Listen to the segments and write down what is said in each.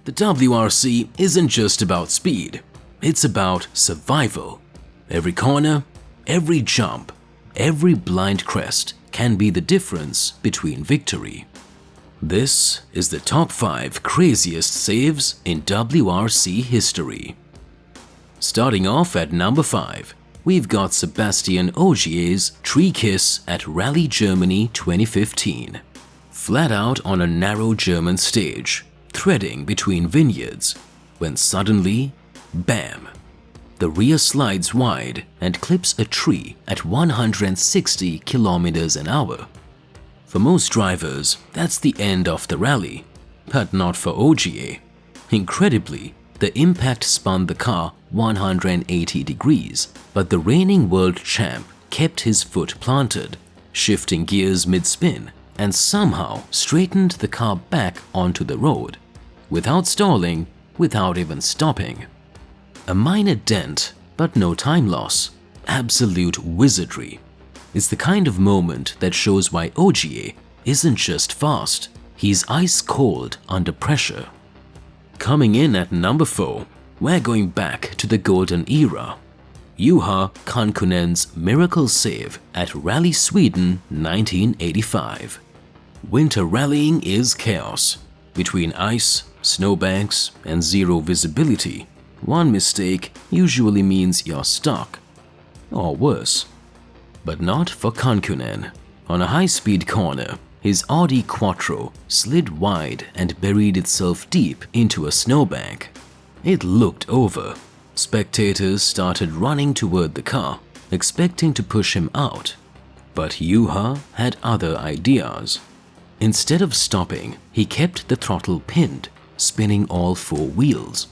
The WRC isn't just about speed, it's about survival. Every corner, every jump, every blind crest can be the difference between victory. This is the top 5 craziest saves in WRC history. Starting off at number 5, we've got Sébastien Ogier's tree kiss at Rally Germany 2015. Flat out on a narrow German stage, threading between vineyards, when suddenly, bam! The rear slides wide and clips a tree at 160 km an hour. For most drivers, that's the end of the rally, but not for Ogier. Incredibly, the impact spun the car 180 degrees, but the reigning world champ kept his foot planted, shifting gears mid-spin, and somehow straightened the car back onto the road, without stalling, without even stopping. A minor dent, but no time loss. Absolute wizardry. It's the kind of moment that shows why Ogier isn't just fast, he's ice cold under pressure. Coming in at number 4, we're going back to the golden era. Juha Kankkunen's miracle save at Rally Sweden 1985. Winter rallying is chaos. Between ice, snowbanks, and zero visibility, one mistake usually means you're stuck. Or worse. But not for Kankkunen. On a high-speed corner, his Audi Quattro slid wide and buried itself deep into a snowbank. It looked over. Spectators started running toward the car, expecting to push him out. But Juha had other ideas. Instead of stopping, he kept the throttle pinned, spinning all 4 wheels.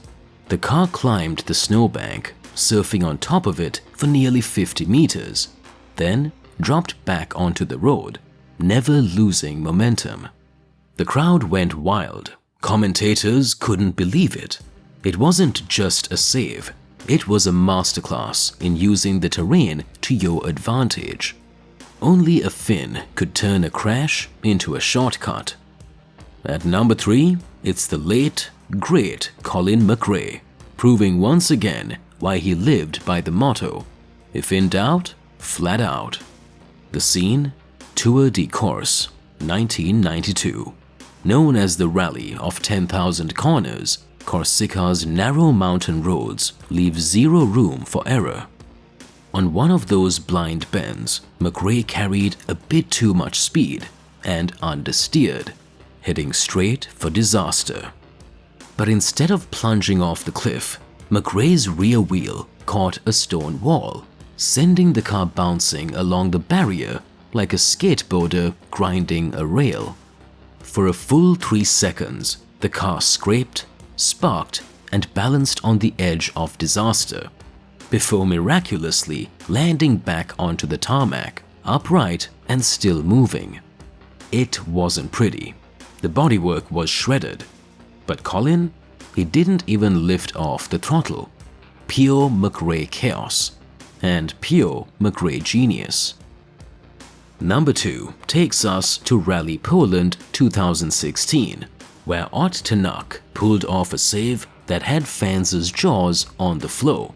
The car climbed the snowbank, surfing on top of it for nearly 50 meters, then dropped back onto the road, never losing momentum. The crowd went wild. Commentators couldn't believe it. It wasn't just a save, it was a masterclass in using the terrain to your advantage. Only a Finn could turn a crash into a shortcut. At number 3, it's the late, great Colin McRae, proving once again why he lived by the motto, if in doubt, flat out. The scene? Tour de Corse, 1992. Known as the Rally of 10,000 Corners, Corsica's narrow mountain roads leave zero room for error. On one of those blind bends, McRae carried a bit too much speed and understeered, heading straight for disaster. But instead of plunging off the cliff, McRae's rear wheel caught a stone wall, sending the car bouncing along the barrier like a skateboarder grinding a rail. For a full 3 seconds, the car scraped, sparked, and balanced on the edge of disaster, before miraculously landing back onto the tarmac, upright and still moving. It wasn't pretty. The bodywork was shredded. But Colin? He didn't even lift off the throttle. Pure McRae chaos. And pure McRae genius. Number 2 takes us to Rally Poland 2016, where Ott Tänak pulled off a save that had fans' jaws on the floor.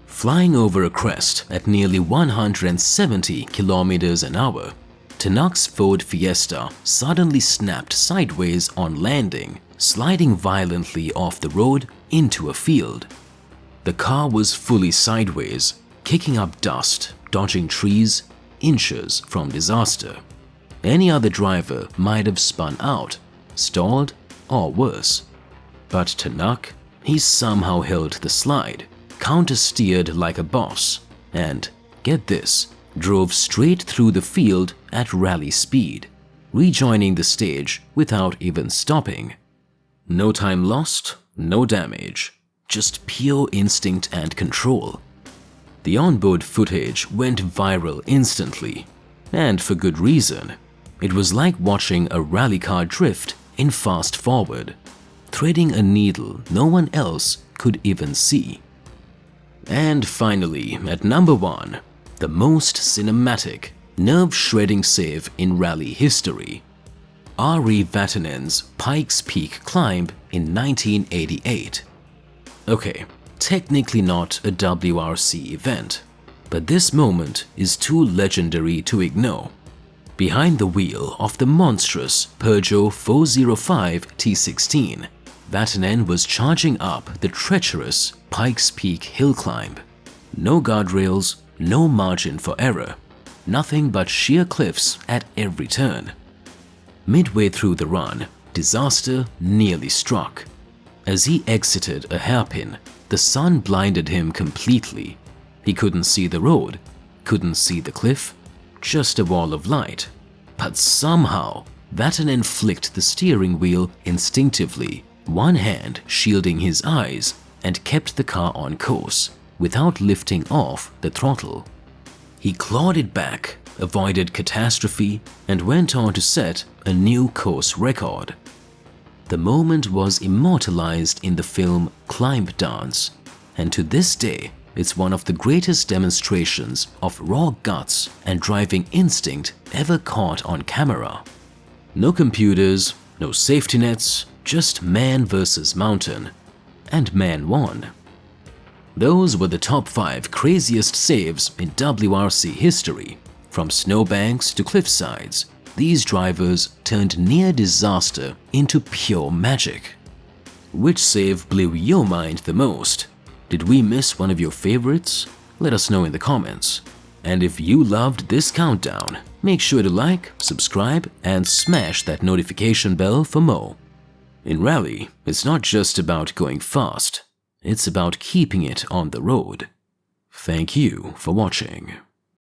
Flying over a crest at nearly 170 km an hour, Tänak's Ford Fiesta suddenly snapped sideways on landing, sliding violently off the road into a field. The car was fully sideways, kicking up dust, dodging trees, inches from disaster. Any other driver might have spun out, stalled, or worse. But Tänak, he somehow held the slide, countersteered like a boss, and, get this, drove straight through the field at rally speed, rejoining the stage without even stopping. No time lost, no damage, just pure instinct and control. The onboard footage went viral instantly, and for good reason. It was like watching a rally car drift in fast forward, threading a needle no one else could even see. And finally, at number 1, the most cinematic, nerve-shredding save in rally history. Ari Vatanan's Pikes Peak climb in 1988. Okay, technically not a WRC event, but this moment is too legendary to ignore. Behind the wheel of the monstrous Peugeot 405 T16, Vatanan was charging up the treacherous Pikes Peak hill climb. No guardrails, no margin for error, nothing but sheer cliffs at every turn. Midway through the run, disaster nearly struck. As he exited a hairpin, the sun blinded him completely. He couldn't see the road, couldn't see the cliff, just a wall of light. But somehow, Vatanan flicked the steering wheel instinctively, one hand shielding his eyes, and kept the car on course without lifting off the throttle. He clawed it back, avoided catastrophe, and went on to set a new course record. The moment was immortalized in the film Climb Dance, and to this day, it's one of the greatest demonstrations of raw guts and driving instinct ever caught on camera. No computers, no safety nets, just man versus mountain. And man won. Those were the top 5 craziest saves in WRC history. From snowbanks to cliffsides, these drivers turned near disaster into pure magic. Which save blew your mind the most? Did we miss one of your favorites? Let us know in the comments. And if you loved this countdown, make sure to like, subscribe, and smash that notification bell for more. In rally, it's not just about going fast, it's about keeping it on the road. Thank you for watching.